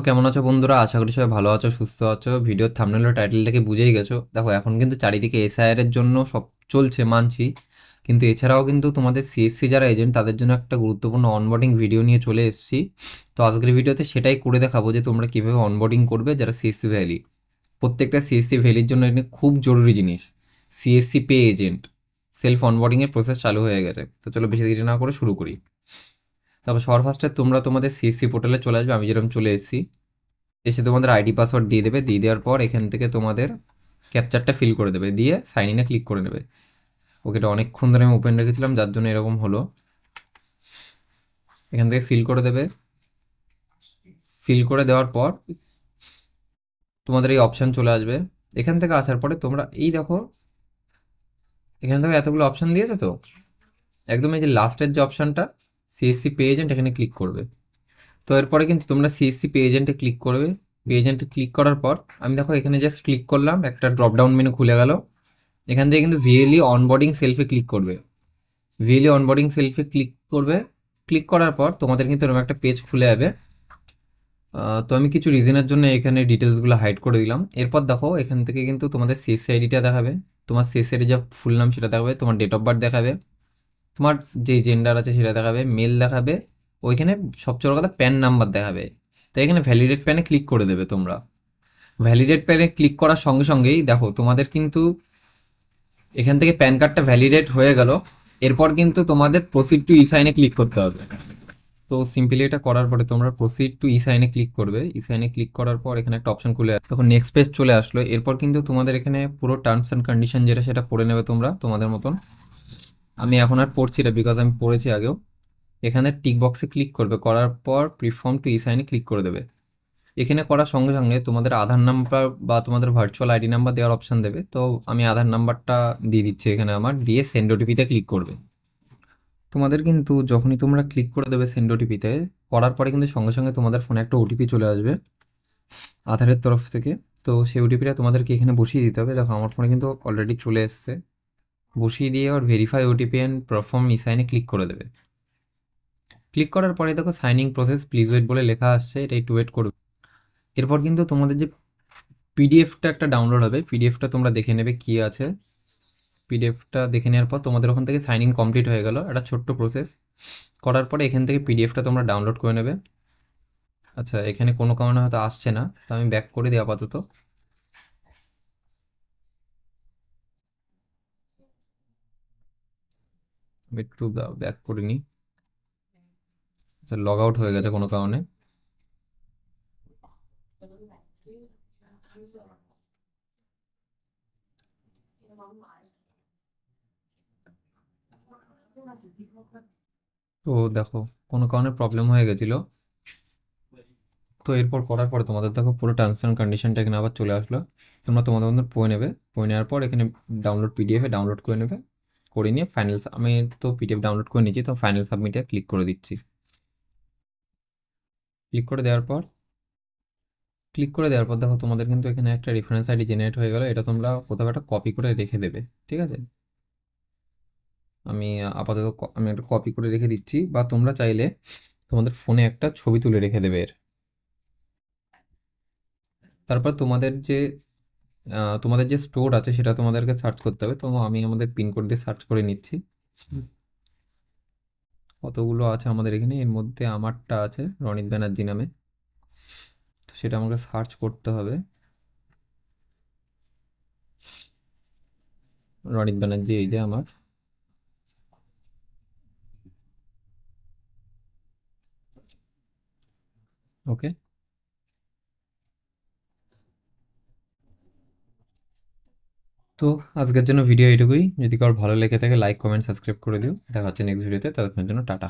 কেমন আছো বন্ধুরা? আশা করি সবাই ভালো আছো, সুস্থ আছো। ভিডিওর থাম্বনেল ও টাইটেল থেকে বুঝেই গেছো। দেখো, এখন কিন্তু চারিদিকে এসআইআর এর জন্য সব চলছে, মানছি, কিন্তু এছাড়াও কিন্তু তোমাদের সিএসসি যারা এজেন্ট তাদের জন্য একটা গুরুত্বপূর্ণ অনবোর্ডিং ভিডিও নিয়ে চলে এসেছি। তো আজকের ভিডিওতে সেটাই করে দেখাবো যে তোমরা কিভাবে অনবোর্ডিং করবে যারা সিএসসি ভ্যালি। প্রত্যেকটা সিএসসি ভ্যালির জন্য এটা খুব জরুরি জিনিস। CSC pay agent self onboarding এর প্রসেস চালু হয়ে গেছে। তো চলো বেশি দেরি না করে শুরু করি। তারপর সবার ফার্স্টে তোমরা তোমাদের সিএসসি পোর্টালে চলে আসবে, আমি যেরকম চলে এসেছি। এসে তোমাদের আইডি পাসওয়ার্ড দিয়ে দেবে, দিয়ে দেওয়ার পর এখান থেকে তোমাদের ক্যাপচারটা ফিল করে দেবে, দিয়ে সাইন ইনে ক্লিক করে নেবে। ওকে, এটা অনেকক্ষণ ধরে আমি ওপেন রেখেছিলাম যার জন্য এরকম হলো। এখান থেকে ফিল করে দেবে। ফিল করে দেওয়ার পর তোমাদের এই অপশান চলে আসবে। এখান থেকে আসার পরে তোমরা এই দেখো, এখান থেকে এতগুলো অপশান দিয়েছে, তো একদম এই যে লাস্টের যে অপশানটা সিএসসি পে এজেন্ট, এখানে ক্লিক করবে। তো এরপরে কিন্তু তোমরা সিএসসি পে এজেন্টে ক্লিক করবে। পে এজেন্টে ক্লিক করার পর আমি দেখো এখানে জাস্ট ক্লিক করলাম, একটা ড্রপ ডাউন মেনু খুলে গেল। এখান থেকে কিন্তু ভিএলই অনবোর্ডিং সেলফে ক্লিক করবে। ভিএলই অনবোর্ডিং সেলফে ক্লিক করবে। ক্লিক করার পর তোমাদের কিন্তু এরকম একটা পেজ খুলে যাবে। তো আমি কিছু রিজনের জন্য এখানে ডিটেলসগুলো হাইড করে দিলাম। এরপর দেখো এখান থেকে কিন্তু তোমাদের সিএসসি আইডিটা দেখাবে, তোমার সিএসসি আইডি যা ফুল নাম সেটা দেখাবে, তোমার ডেট অফ বার্থ দেখাবে, তোমার যে জেন্ডার আছে সেটা দেখাবে, মেল দেখাবে। ওইখানে সবচেয়ে বড় কথা প্যান নাম্বার দেখাবে। তাই এখানে ভ্যালিডেট প্যানে ক্লিক করে দেবে তোমরা। ভ্যালিডেট প্যানে ক্লিক করার সঙ্গে সঙ্গেই দেখো তোমাদের কিন্তু এখান থেকে প্যান কার্ডটা ভ্যালিডেট হয়ে গেল। এরপর কিন্তু তোমাদের প্রসিড টু ই সাইনে ক্লিক করতে হবে। তো সিম্পলি এটা করার পরে তোমরা প্রসিড টু ই সাইনে ক্লিক করবে। ই সাইনে ক্লিক করার পর এখানে একটা অপশন খুলে তখন নেক্সট পেজ চলে আসলো। এরপর কিন্তু তোমাদের এখানে পুরো টার্মস অ্যান্ড কন্ডিশন যেটা সেটা পড়ে নেবে তোমরা তোমাদের মতন। আমি এখন আর পড়ছি না, বিকজ আমি পড়েছি আগেও। এখানে টিক বক্সে ক্লিক করবে, করার পর প্রিফর্ম টু ই সাইনে ক্লিক করে দেবে। এখানে করার সঙ্গে সঙ্গে তোমাদের আধার নাম্বার বা তোমাদের ভার্চুয়াল আইডি নাম্বার দেওয়ার অপশন দেবে। তো আমি আধার নাম্বারটা দিয়ে দিচ্ছি এখানে আমার, দিয়ে সেন্ড ওটিপিতে ক্লিক করবে। তোমাদের কিন্তু যখনই তোমরা ক্লিক করে দেবে সেন্ড ওটিপিতে, করার পরে কিন্তু সঙ্গে সঙ্গে তোমাদের ফোনে একটা ওটিপি চলে আসবে আধারের তরফ থেকে। তো সেই ওটিপিটা তোমাদেরকে এখানে বসিয়ে দিতে হবে। দেখো আমার ফোনে কিন্তু অলরেডি চলে এসছে। বসিয়ে দিয়ে আবার ভেরিফাই ওটিপি অ্যান্ড পারফর্ম ই সাইনে ক্লিক করে দেবে। ক্লিক করার পরে দেখো সাইনিং প্রসেস প্লিজ ওয়েট বলে লেখা আসছে, এটা একটু ওয়েট করবে। এরপর কিন্তু তোমাদের যে পিডিএফটা একটা ডাউনলোড হবে, পিডিএফটা তোমরা দেখে নেবে কি আছে। পিডিএফটা দেখে নেওয়ার পর তোমাদের ওখান থেকে সাইন ইন কমপ্লিট হয়ে গেল, একটা ছোট্ট প্রসেস। করার পরে এখান থেকে পিডিএফটা তোমরা ডাউনলোড করে নেবে। আচ্ছা, এখানে কোনো কারণে হয়তো আসছে না, তো আমি ব্যাক করে দিই আপাতত। আমি একটু ব্যাক করে নিই। আচ্ছা, লগ আউট হয়ে গেছে কোনো কারণে। তো দেখো কোনো কারণে প্রবলেম হয়ে গেছিলো। তো এরপর করার পরে তোমাদের দেখো পুরো টার্মস অ্যান্ড কন্ডিশনটা এখানে আবার চলে আসলো। তোমরা তোমাদের মধ্যে পড়ে নেবে। পড়ে নেওয়ার পর এখানে ডাউনলোড পিডিএফে ডাউনলোড করে নেবে। করে নিয়ে ফাইনাল, আমি তো পিডিএফ ডাউনলোড করে নিয়েছি, তো ফাইনাল সাবমিটে ক্লিক করে দিচ্ছি। ক্লিক করে দেওয়ার পর দেখো তোমাদের কিন্তু এখানে একটা রেফারেন্স আইডি জেনারেট হয়ে গেল। এটা তোমরা কোথাও একটা কপি করে রেখে দেবে, ঠিক আছে? আমি আপাতত আমি একটা কপি করে রেখে দিচ্ছি, বা তোমরা চাইলে তোমাদের ফোনে একটা ছবি তুলে রেখে দেবে এর। তারপর তোমাদের যে স্টোর আছে সেটা তোমাদেরকে সার্চ করতে হবে। তো আমি আমাদের পিনকোড দিয়ে সার্চ করে নিচ্ছি। কতগুলো আছে আমাদের এখানে, এর মধ্যে আমারটা আছে রনিত ব্যানার্জি নামে। তো সেটা আমাকে সার্চ করতে হবে। রনিত ব্যানার্জি, এই যে আমার। ওকে, তো আজকের জন্য ভিডিও এটুকুই। যদি কারোর ভালো লেগে থাকে লাইক কমেন্ট সাবস্ক্রাইব করে দিও। দেখা হচ্ছে নেক্সট ভিডিওতে, ততক্ষণের জন্য টাটা।